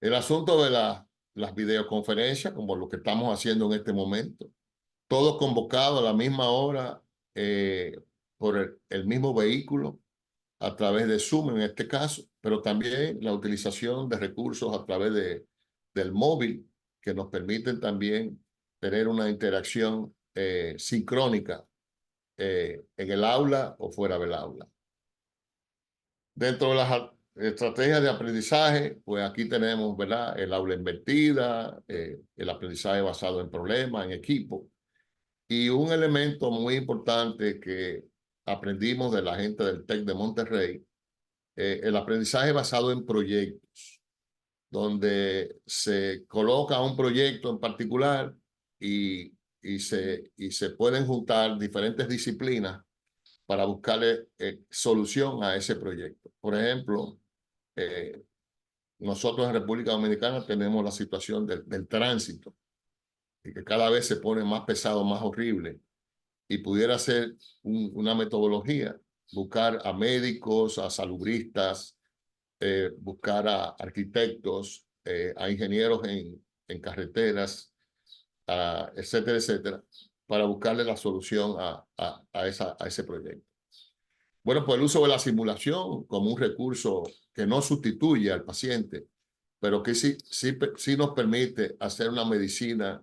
El asunto de las videoconferencias, como lo que estamos haciendo en este momento, todos convocados a la misma hora por el mismo vehículo, a través de Zoom en este caso, pero también la utilización de recursos a través del móvil, que nos permiten también tener una interacción sincrónica en el aula o fuera del aula. Dentro de las estrategias de aprendizaje, pues aquí tenemos, ¿verdad?, el aula invertida, el aprendizaje basado en problemas, en equipo. Y un elemento muy importante que aprendimos de la gente del TEC de Monterrey, el aprendizaje basado en proyectos, donde se coloca un proyecto en particular y se pueden juntar diferentes disciplinas para buscarle solución a ese proyecto. Por ejemplo, eh, nosotros en República Dominicana tenemos la situación del tránsito, y que cada vez se pone más pesado, más horrible, y pudiera ser una metodología, buscar a médicos, a salubristas, buscar a arquitectos, a ingenieros en carreteras, etcétera, etcétera, para buscarle la solución a ese proyecto. Bueno, pues el uso de la simulación como un recurso que no sustituye al paciente, pero que sí nos permite hacer una medicina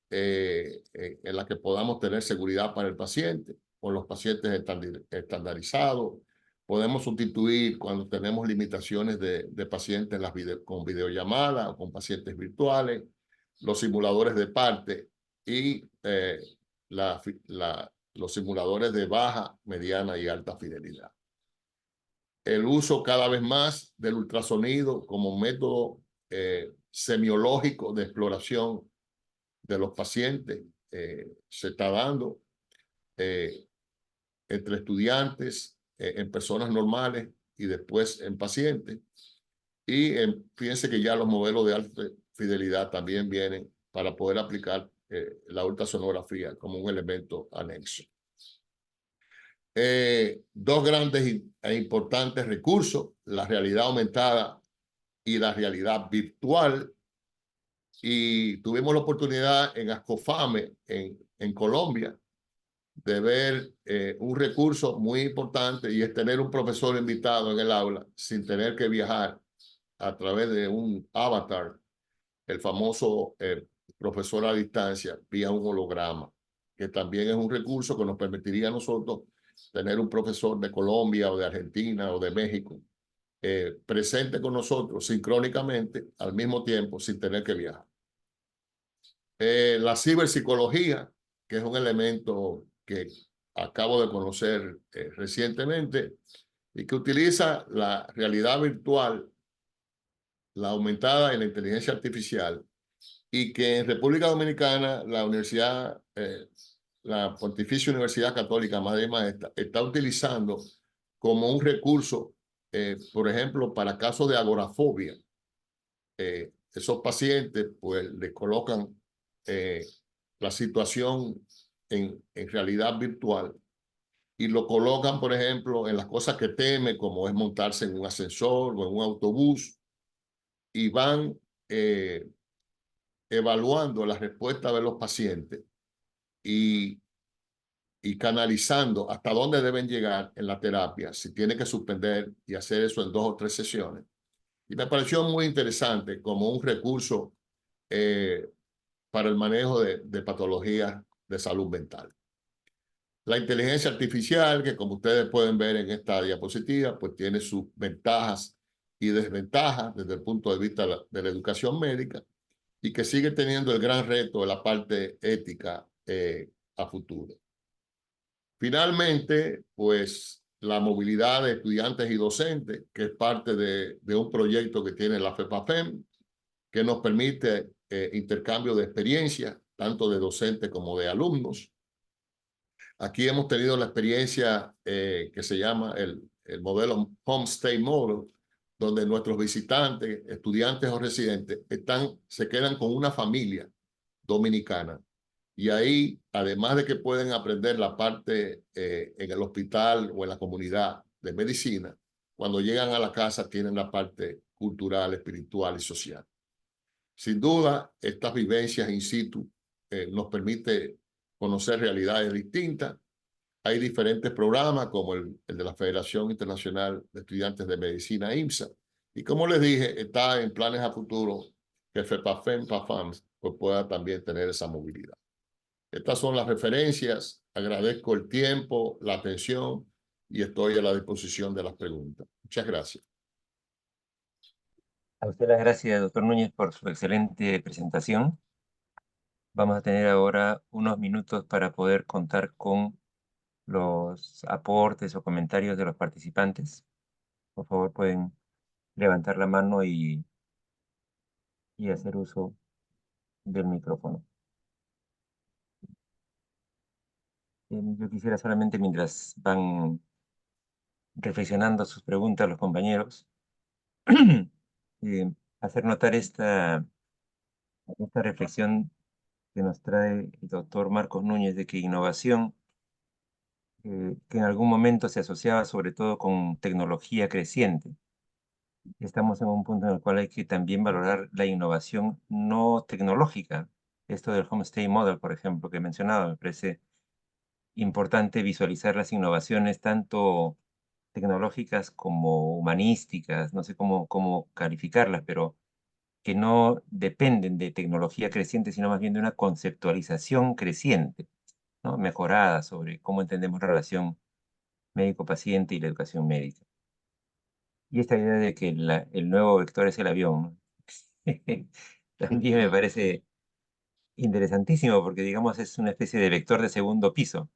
en la que podamos tener seguridad para el paciente, con los pacientes estandarizados. Podemos sustituir cuando tenemos limitaciones de pacientes con videollamadas o con pacientes virtuales, los simuladores de parte y los simuladores de baja, mediana y alta fidelidad. El uso cada vez más del ultrasonido como método semiológico de exploración de los pacientes se está dando entre estudiantes, en personas normales y después en pacientes. Y fíjense que ya los modelos de alta fidelidad también vienen para poder aplicar la ultrasonografía como un elemento anexo. Dos grandes e importantes recursos, la realidad aumentada y la realidad virtual. Y tuvimos la oportunidad en Ascofame, en Colombia, de ver un recurso muy importante, y es tener un profesor invitado en el aula sin tener que viajar a través de un avatar, el famoso profesor a distancia vía un holograma, que también es un recurso que nos permitiría a nosotros tener un profesor de Colombia o de Argentina o de México presente con nosotros sincrónicamente al mismo tiempo sin tener que viajar. La ciberpsicología, que es un elemento que acabo de conocer recientemente y que utiliza la realidad virtual, la aumentada y la inteligencia artificial, y que en República Dominicana la Pontificia Universidad Católica Madre y Maestra está utilizando como un recurso, por ejemplo, para casos de agorafobia. Esos pacientes pues le colocan la situación en realidad virtual y lo colocan, por ejemplo, en las cosas que teme, como es montarse en un ascensor o en un autobús, y van evaluando la respuesta de los pacientes y, y canalizando hasta dónde deben llegar en la terapia, si tiene que suspender y hacer eso en 2 o 3 sesiones. Y me pareció muy interesante como un recurso para el manejo de patologías de salud mental. La inteligencia artificial, que como ustedes pueden ver en esta diapositiva, pues tiene sus ventajas y desventajas desde el punto de vista de la educación médica, y que sigue teniendo el gran reto de la parte ética a futuro. Finalmente, pues la movilidad de estudiantes y docentes, que es parte de un proyecto que tiene la FEPAFEM, que nos permite intercambio de experiencias, tanto de docentes como de alumnos. Aquí hemos tenido la experiencia que se llama el modelo Homestay Model, donde nuestros visitantes, estudiantes o residentes, se quedan con una familia dominicana. Y ahí, además de que pueden aprender la parte en el hospital o en la comunidad de medicina, cuando llegan a la casa tienen la parte cultural, espiritual y social. Sin duda, estas vivencias in situ nos permite conocer realidades distintas. Hay diferentes programas como el de la Federación Internacional de Estudiantes de Medicina, IMSA. Y como les dije, está en planes a futuro que el FEPAFEM, PAFAM, pues pueda también tener esa movilidad. Estas son las referencias. Agradezco el tiempo, la atención y estoy a la disposición de las preguntas. Muchas gracias. A usted las gracias, doctor Núñez, por su excelente presentación. Vamos a tener ahora unos minutos para poder contar con los aportes o comentarios de los participantes. Por favor, pueden levantar la mano y hacer uso del micrófono. Yo quisiera solamente, mientras van reflexionando sus preguntas los compañeros, hacer notar esta reflexión que nos trae el doctor Marcos Núñez, de que innovación, que en algún momento se asociaba sobre todo con tecnología creciente. Estamos en un punto en el cual hay que también valorar la innovación no tecnológica. Esto del Homestay Model, por ejemplo, que he mencionado, me parece importante visualizar las innovaciones tanto tecnológicas como humanísticas, no sé cómo calificarlas, pero que no dependen de tecnología creciente, sino más bien de una conceptualización creciente, ¿no? Mejorada sobre cómo entendemos la relación médico-paciente y la educación médica. Y esta idea de que el nuevo vector es el avión, ¿no? También me parece interesantísimo porque, digamos, es una especie de vector de segundo piso,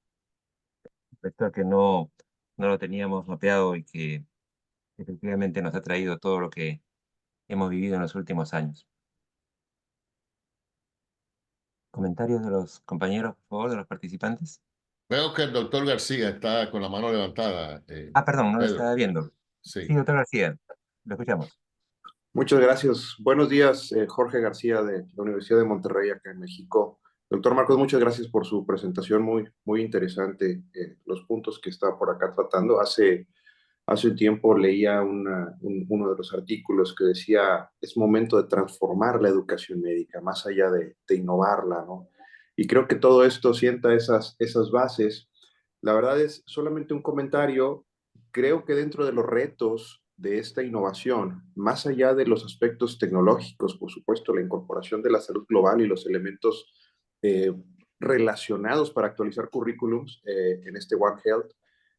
vector que no lo teníamos mapeado y que efectivamente nos ha traído todo lo que hemos vivido en los últimos años. ¿Comentarios de los compañeros, por favor, de los participantes? Veo que el doctor García está con la mano levantada. Perdón, no lo Pedro, estaba viendo. Sí, sí. doctor García, lo escuchamos. Muchas gracias. Buenos días, Jorge García de la Universidad de Monterrey, acá en México. Doctor Marcos, muchas gracias por su presentación, muy interesante. Los puntos que está por acá tratando. Hace un tiempo leía uno de los artículos que decía, es momento de transformar la educación médica, más allá de innovarla, ¿no? Y creo que todo esto sienta esas bases. La verdad es solamente un comentario. Creo que dentro de los retos de esta innovación, más allá de los aspectos tecnológicos, por supuesto, la incorporación de la salud global y los elementos eh, relacionados para actualizar currículums en este One Health,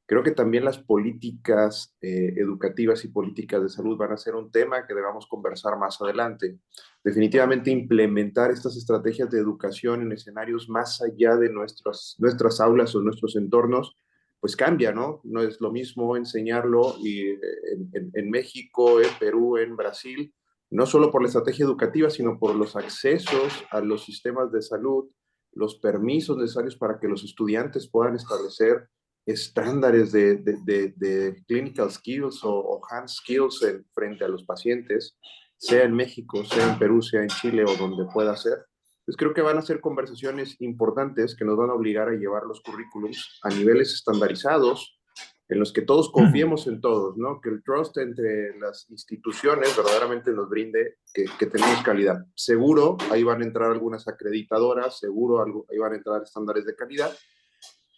creo que también las políticas educativas y políticas de salud van a ser un tema que debamos conversar más adelante. Definitivamente implementar estas estrategias de educación en escenarios más allá de nuestras aulas o nuestros entornos, pues cambia, ¿no? No es lo mismo enseñarlo en México, en Perú, en Brasil, no solo por la estrategia educativa, sino por los accesos a los sistemas de salud, los permisos necesarios para que los estudiantes puedan establecer estándares de clinical skills o hand skills frente a los pacientes, sea en México, sea en Perú, sea en Chile o donde pueda ser. Pues creo que van a ser conversaciones importantes que nos van a obligar a llevar los currículums a niveles estandarizados en los que todos confiemos en todos, ¿no? Que el trust entre las instituciones verdaderamente nos brinde que tenemos calidad. Seguro, ahí van a entrar algunas acreditadoras, seguro ahí van a entrar estándares de calidad,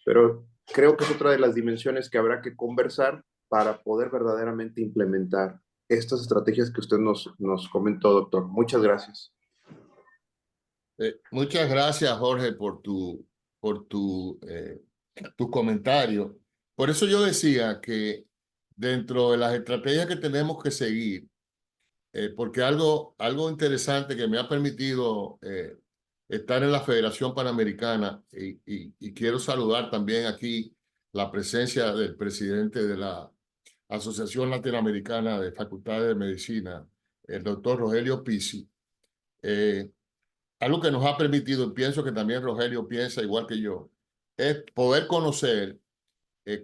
pero creo que es otra de las dimensiones que habrá que conversar para poder verdaderamente implementar estas estrategias que usted nos comentó, doctor. Muchas gracias. Muchas gracias, Jorge, por tu comentario. Por eso yo decía que dentro de las estrategias que tenemos que seguir, porque algo interesante que me ha permitido estar en la Federación Panamericana y quiero saludar también aquí la presencia del presidente de la Asociación Latinoamericana de Facultades de Medicina, el doctor Rogelio Pizzi. Algo que nos ha permitido, y pienso que también Rogelio piensa igual que yo, es poder conocer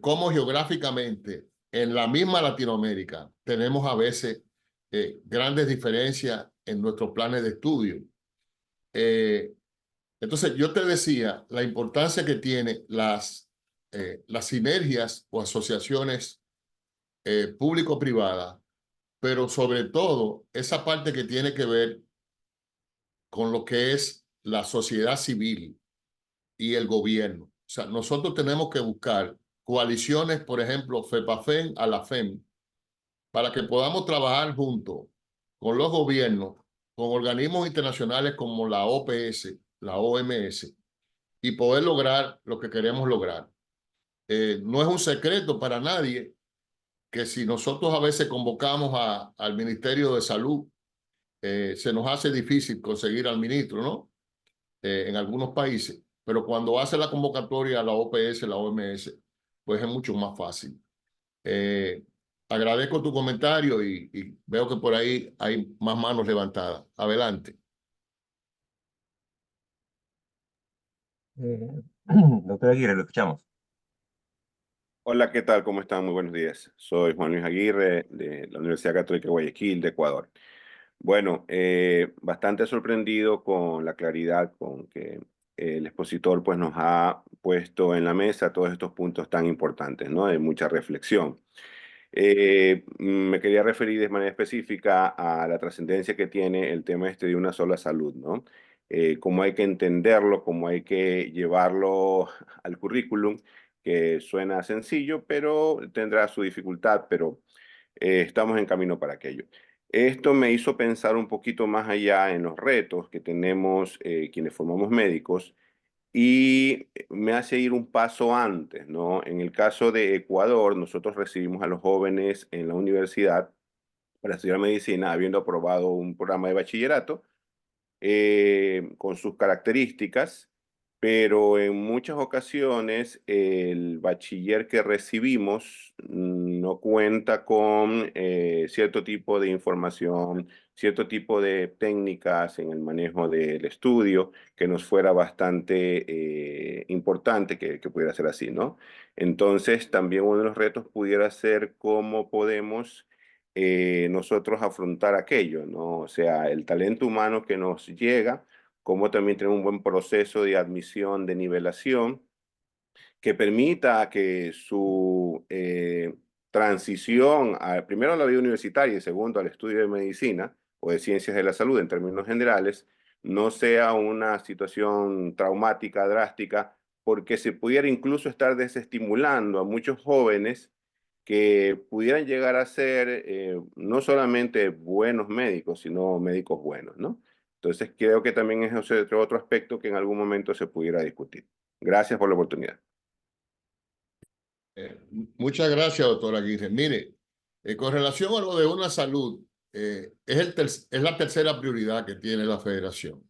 cómo geográficamente en la misma Latinoamérica tenemos a veces grandes diferencias en nuestros planes de estudio. Entonces, yo te decía la importancia que tiene las sinergias o asociaciones público-privadas pero sobre todo esa parte que tiene que ver con lo que es la sociedad civil y el gobierno. O sea, nosotros tenemos que buscar coaliciones, por ejemplo, FEPAFEM a la FEM, para que podamos trabajar juntos con los gobiernos, con organismos internacionales como la OPS, la OMS, y poder lograr lo que queremos lograr. No es un secreto para nadie que si nosotros a veces convocamos al Ministerio de Salud, se nos hace difícil conseguir al ministro, ¿no? En algunos países, pero cuando hace la convocatoria a la OPS, la OMS, pues es mucho más fácil. Agradezco tu comentario y veo que por ahí hay más manos levantadas. Adelante. Doctor Aguirre, lo escuchamos. Hola, ¿qué tal? ¿Cómo están? Muy buenos días. Soy Juan Luis Aguirre de la Universidad Católica de Guayaquil, de Ecuador. Bueno, bastante sorprendido con la claridad con que el expositor pues, nos ha puesto en la mesa todos estos puntos tan importantes, ¿no? De mucha reflexión. Me quería referir de manera específica a la trascendencia que tiene el tema este de una sola salud, ¿no? Cómo hay que entenderlo, cómo hay que llevarlo al currículum, que suena sencillo, pero tendrá su dificultad, pero estamos en camino para aquello. Esto me hizo pensar un poquito más allá en los retos que tenemos quienes formamos médicos y me hace ir un paso antes, ¿no? En el caso de Ecuador, nosotros recibimos a los jóvenes en la universidad para estudiar medicina, habiendo aprobado un programa de bachillerato con sus características, pero en muchas ocasiones el bachiller que recibimos no cuenta con cierto tipo de información, cierto tipo de técnicas en el manejo del estudio que nos fuera bastante importante que pudiera ser así, ¿no? Entonces, también uno de los retos pudiera ser cómo podemos nosotros afrontar aquello, ¿no? O sea, el talento humano que nos llega, como también tener un buen proceso de admisión, de nivelación, que permita que su transición primero a la vida universitaria y segundo al estudio de medicina o de ciencias de la salud en términos generales, no sea una situación traumática, drástica, porque se pudiera incluso estar desestimulando a muchos jóvenes que pudieran llegar a ser no solamente buenos médicos, sino médicos buenos, ¿no? Entonces creo que también es otro aspecto que en algún momento se pudiera discutir. Gracias por la oportunidad. Muchas gracias, doctor Aguirre. Mire, con relación a lo de una salud, es la tercera prioridad que tiene la federación.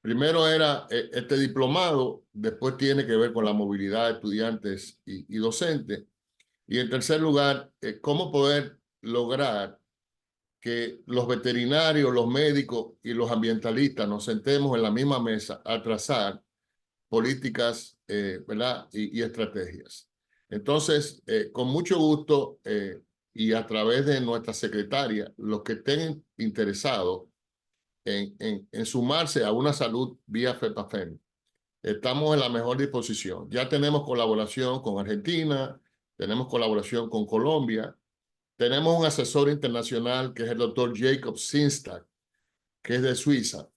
Primero era este diplomado, después tiene que ver con la movilidad de estudiantes y docentes. Y en tercer lugar, cómo poder lograr que los veterinarios, los médicos y los ambientalistas nos sentemos en la misma mesa a trazar políticas, ¿verdad? Y estrategias. Entonces, con mucho gusto y a través de nuestra secretaria, los que estén interesados en sumarse a una salud vía FEPAFEM, estamos en la mejor disposición. Ya tenemos colaboración con Argentina, tenemos colaboración con Colombia, tenemos un asesor internacional que es el doctor Jacob Sinstad, que es de Suiza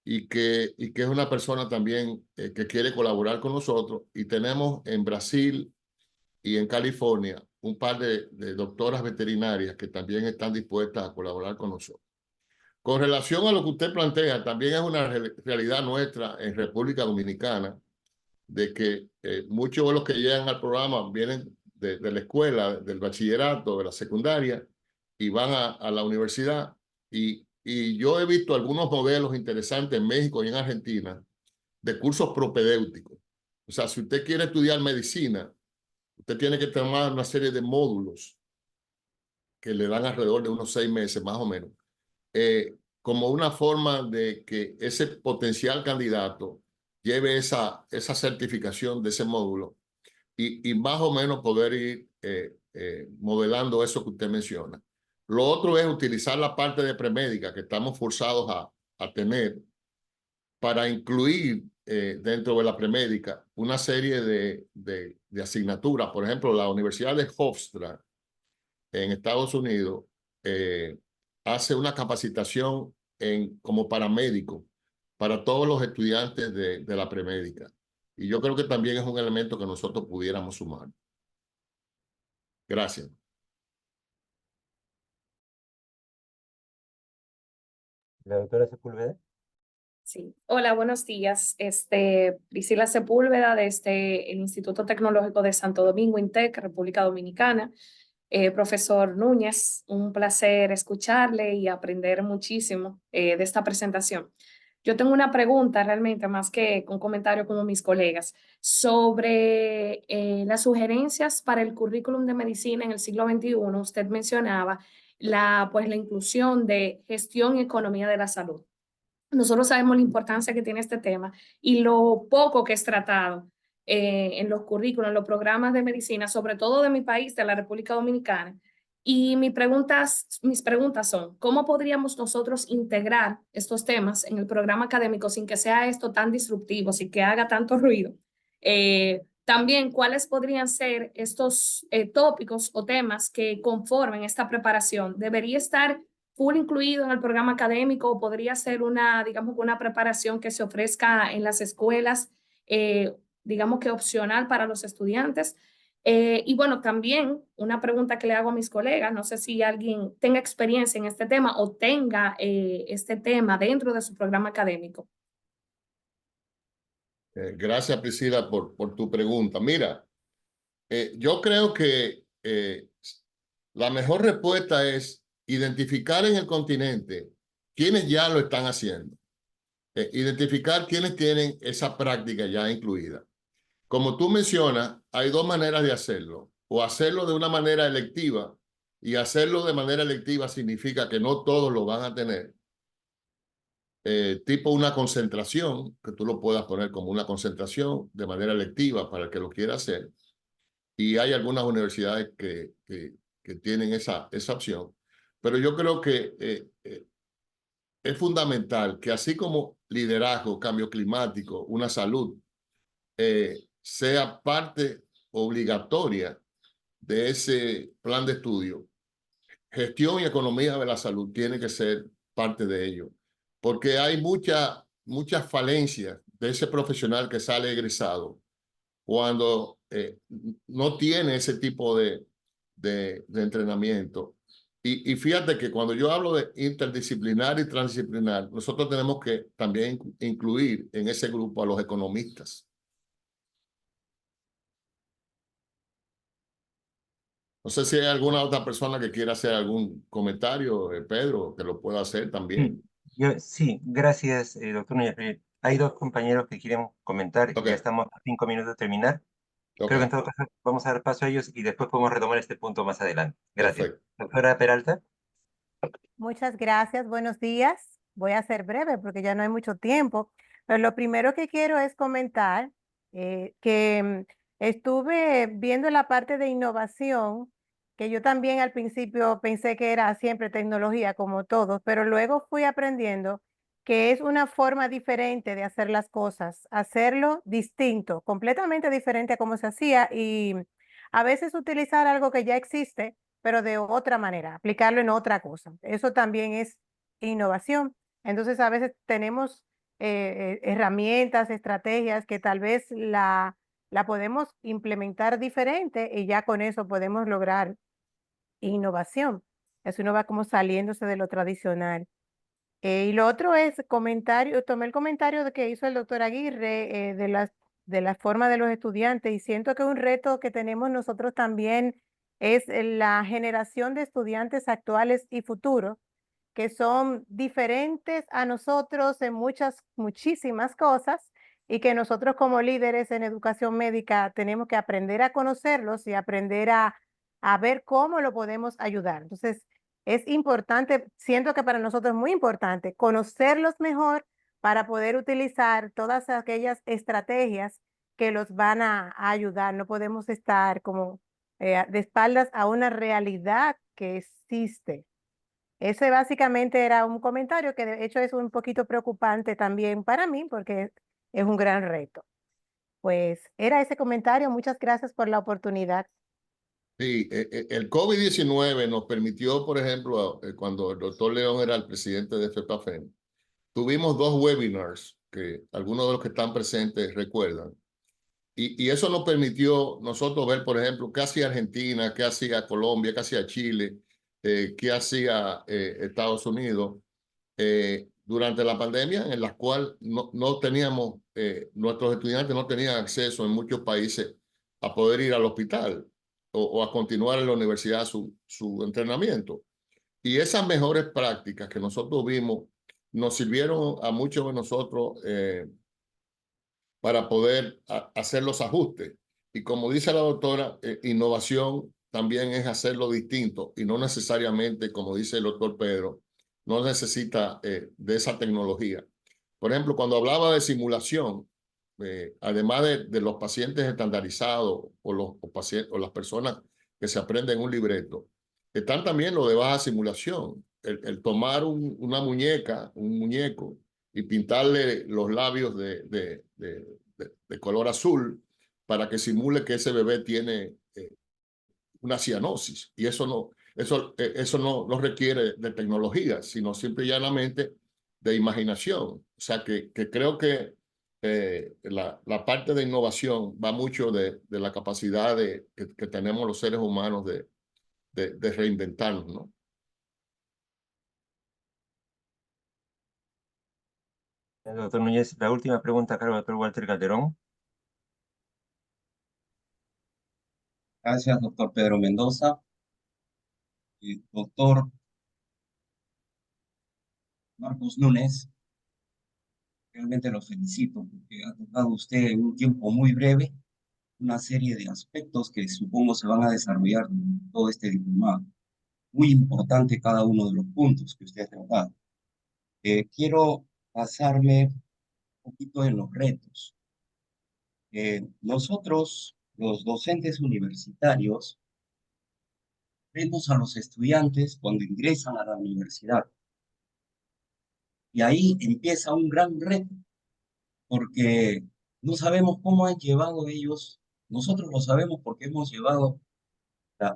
y que es una persona también que quiere colaborar con nosotros. Y tenemos en Brasil y en California un par de doctoras veterinarias que también están dispuestas a colaborar con nosotros. Con relación a lo que usted plantea, también es una realidad nuestra en República Dominicana, de que muchos de los que llegan al programa vienen de la escuela, del bachillerato, de la secundaria, y van a la universidad. Y yo he visto algunos modelos interesantes en México y en Argentina de cursos propedéuticos. O sea, si usted quiere estudiar medicina, usted tiene que tomar una serie de módulos que le dan alrededor de unos 6 meses, más o menos, como una forma de que ese potencial candidato lleve esa certificación de ese módulo y más o menos poder ir modelando eso que usted menciona. Lo otro es utilizar la parte de premédica que estamos forzados a tener para incluir dentro de la premédica una serie de asignaturas. Por ejemplo, la Universidad de Hofstra en Estados Unidos hace una capacitación como paramédico para todos los estudiantes de la premédica. Y yo creo que también es un elemento que nosotros pudiéramos sumar. Gracias. La doctora Sepúlveda. Sí. Hola, buenos días. Priscila Sepúlveda desde el Instituto Tecnológico de Santo Domingo, INTEC, República Dominicana. Profesor Núñez, un placer escucharle y aprender muchísimo de esta presentación. Yo tengo una pregunta realmente, más que un comentario como mis colegas, sobre las sugerencias para el currículum de medicina en el siglo XXI. Usted mencionaba la inclusión de gestión y economía de la salud. Nosotros sabemos la importancia que tiene este tema y lo poco que es tratado en los currículos, en los programas de medicina, sobre todo de mi país, de la República Dominicana. Y mis preguntas son, ¿cómo podríamos nosotros integrar estos temas en el programa académico sin que sea esto tan disruptivo, sin que haga tanto ruido? También, ¿cuáles podrían ser estos tópicos o temas que conformen esta preparación? ¿Debería estar full incluido en el programa académico o podría ser digamos, una preparación que se ofrezca en las escuelas, digamos que opcional para los estudiantes? Y bueno, también una pregunta que le hago a mis colegas, no sé si alguien tenga experiencia en este tema o tenga este tema dentro de su programa académico. Gracias, Priscila, por tu pregunta. Mira, yo creo que la mejor respuesta es identificar en el continente quienes ya lo están haciendo. Identificar quienes tienen esa práctica ya incluida. Como tú mencionas, hay dos maneras de hacerlo. O hacerlo de una manera electiva, y hacerlo de manera electiva significa que no todos lo van a tener. Tipo una concentración, que tú lo puedas poner como una concentración de manera electiva para el que lo quiera hacer. Y hay algunas universidades que tienen esa opción. Pero yo creo que es fundamental que así como liderazgo, cambio climático, una salud, sea parte obligatoria de ese plan de estudio. Gestión y economía de la salud tiene que ser parte de ello, porque hay muchas falencias de ese profesional que sale egresado cuando no tiene ese tipo de entrenamiento. Y fíjate que cuando yo hablo de interdisciplinar y transdisciplinar, nosotros tenemos que también incluir en ese grupo a los economistas. No sé si hay alguna otra persona que quiera hacer algún comentario, Pedro, que lo pueda hacer también. Sí, gracias, doctor Núñez. Hay dos compañeros que quieren comentar. Ok. Ya estamos a 5 minutos de terminar. Ok, Creo que en todo caso vamos a dar paso a ellos y después podemos retomar este punto más adelante. Gracias. perfecto. Doctora Peralta. Muchas gracias, buenos días. Voy a ser breve porque ya no hay mucho tiempo, pero lo primero que quiero es comentar que estuve viendo la parte de innovación, que yo también al principio pensé que era siempre tecnología como todos, pero luego fui aprendiendo que es una forma diferente de hacer las cosas, hacerlo distinto, completamente diferente a cómo se hacía y a veces utilizar algo que ya existe pero de otra manera, aplicarlo en otra cosa. Eso también es innovación. Entonces, a veces tenemos herramientas, estrategias que tal vez la podemos implementar diferente y ya con eso podemos lograr innovación. Eso uno va como saliéndose de lo tradicional. Y lo otro es comentario, tomé el comentario que hizo el doctor Aguirre de la forma de los estudiantes y siento que un reto que tenemos nosotros también es la generación de estudiantes actuales y futuros que son diferentes a nosotros en muchísimas cosas y que nosotros como líderes en educación médica tenemos que aprender a conocerlos y aprender a ver cómo lo podemos ayudar. Entonces, es importante, siento que para nosotros es muy importante conocerlos mejor para poder utilizar todas aquellas estrategias que los van a ayudar. No podemos estar como de espaldas a una realidad que existe. Ese básicamente era un comentario que de hecho es un poquito preocupante también para mí porque es un gran reto. Pues era ese comentario. Muchas gracias por la oportunidad. Sí, el COVID-19 nos permitió, por ejemplo, cuando el doctor León era el presidente de FEPAFEM, tuvimos 2 webinars que algunos de los que están presentes recuerdan. Y eso nos permitió nosotros ver, por ejemplo, qué hacía Argentina, qué hacía Colombia, qué hacía Chile, qué hacía Estados Unidos durante la pandemia, en la cual no teníamos, nuestros estudiantes no tenían acceso en muchos países a poder ir al hospital o a continuar en la universidad su entrenamiento. Y esas mejores prácticas que nosotros vimos nos sirvieron a muchos de nosotros para poder hacer los ajustes. Y como dice la doctora, innovación también es hacerlo distinto y no necesariamente, como dice el doctor Pedro, no necesita de esa tecnología. Por ejemplo, cuando hablaba de simulación, además de los pacientes estandarizados o las personas que se aprenden un libreto, están también los de baja simulación. El tomar una muñeca, un muñeco, y pintarle los labios de color azul para que simule que ese bebé tiene una cianosis. Y eso no requiere de tecnología, sino simple y llanamente de imaginación. O sea que creo que la parte de innovación va mucho de la capacidad que tenemos los seres humanos de reinventarnos, ¿no? Doctor Núñez, la última pregunta, cargo doctor Walter Calderón. Gracias, doctor Pedro Mendoza. Doctor Marcos Núñez, realmente lo felicito porque ha tocado usted en un tiempo muy breve una serie de aspectos que supongo se van a desarrollar en todo este diplomado. Muy importante cada uno de los puntos que usted ha tratado. Quiero basarme un poquito en los retos. Nosotros, los docentes universitarios, vemos a los estudiantes cuando ingresan a la universidad. Y ahí empieza un gran reto, porque no sabemos cómo han llevado ellos, nosotros lo sabemos porque hemos llevado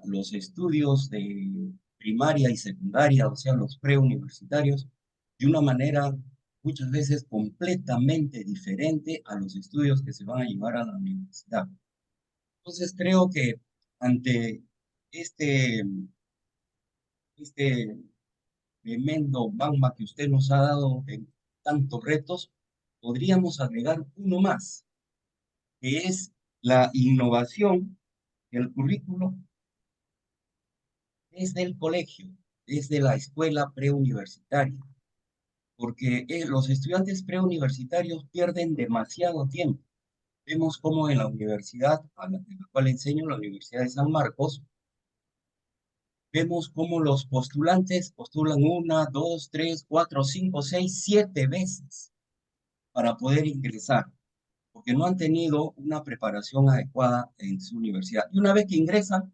los estudios de primaria y secundaria, o sea, los preuniversitarios, de una manera muchas veces completamente diferente a los estudios que se van a llevar a la universidad. Entonces creo que ante este tremendo magma que usted nos ha dado en tantos retos, podríamos agregar uno más, que es la innovación del currículo desde el colegio, desde la escuela preuniversitaria, porque los estudiantes preuniversitarios pierden demasiado tiempo. Vemos cómo en la universidad a la cual enseño, la Universidad de San Marcos, vemos cómo los postulantes postulan 1, 2, 3, 4, 5, 6, 7 veces para poder ingresar, porque no han tenido una preparación adecuada en su universidad. Y una vez que ingresan,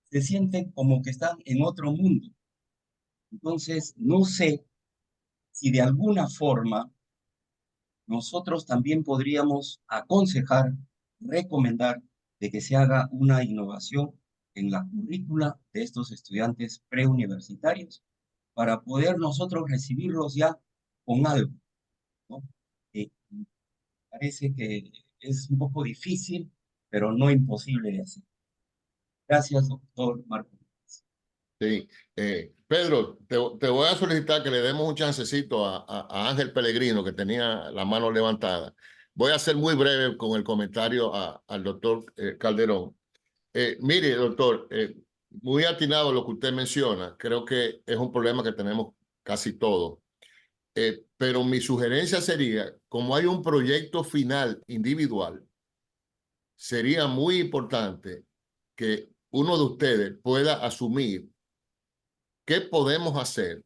se sienten como que están en otro mundo. Entonces, no sé si de alguna forma nosotros también podríamos aconsejar, recomendar de que se haga una innovación en la currícula de estos estudiantes preuniversitarios para poder nosotros recibirlos ya con algo, ¿no? Parece que es un poco difícil, pero no imposible de hacer. Gracias, doctor Marco. Sí. Pedro, te voy a solicitar que le demos un chancecito a Ángel Pellegrino, que tenía la mano levantada. Voy a ser muy breve con el comentario al doctor Calderón. Mire, doctor, muy atinado lo que usted menciona. Creo que es un problema que tenemos casi todos. Pero mi sugerencia sería, como hay un proyecto final individual, sería muy importante que uno de ustedes pueda asumir qué podemos hacer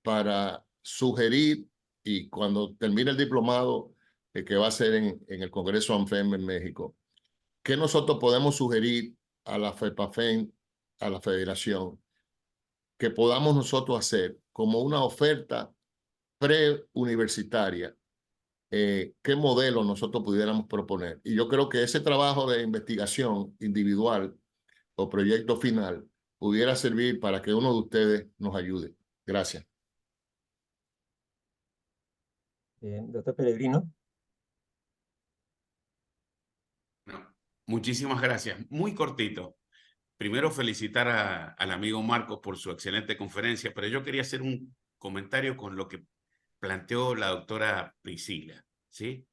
para sugerir, y cuando termine el diplomado que va a ser en el Congreso ANFEM en México, qué nosotros podemos sugerir a la FEPAFEM, a la federación, que podamos nosotros hacer como una oferta preuniversitaria, qué modelo nosotros pudiéramos proponer. Y yo creo que ese trabajo de investigación individual o proyecto final pudiera servir para que uno de ustedes nos ayude. Gracias. Doctor Pellegrino. No, muchísimas gracias. Muy cortito. Primero felicitar al amigo Marcos por su excelente conferencia, pero yo quería hacer un comentario con lo que planteó la doctora Priscila, ¿sí?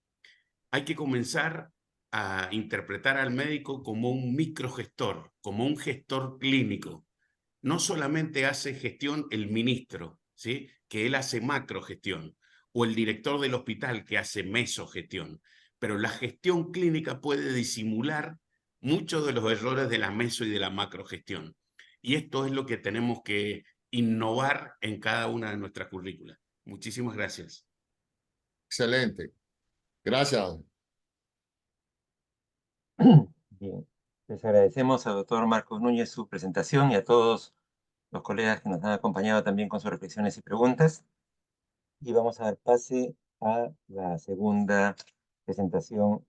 Hay que comenzar a interpretar al médico como un microgestor, como un gestor clínico. No solamente hace gestión el ministro, ¿sí? Que él hace macrogestión, o el director del hospital que hace mesogestión, pero la gestión clínica puede disimular muchos de los errores de la meso y de la macrogestión. Y esto es lo que tenemos que innovar en cada una de nuestras currículas. Muchísimas gracias. Excelente. Gracias. Bien, les agradecemos al doctor Marcos Núñez su presentación y a todos los colegas que nos han acompañado también con sus reflexiones y preguntas. Y vamos a dar pase a la segunda presentación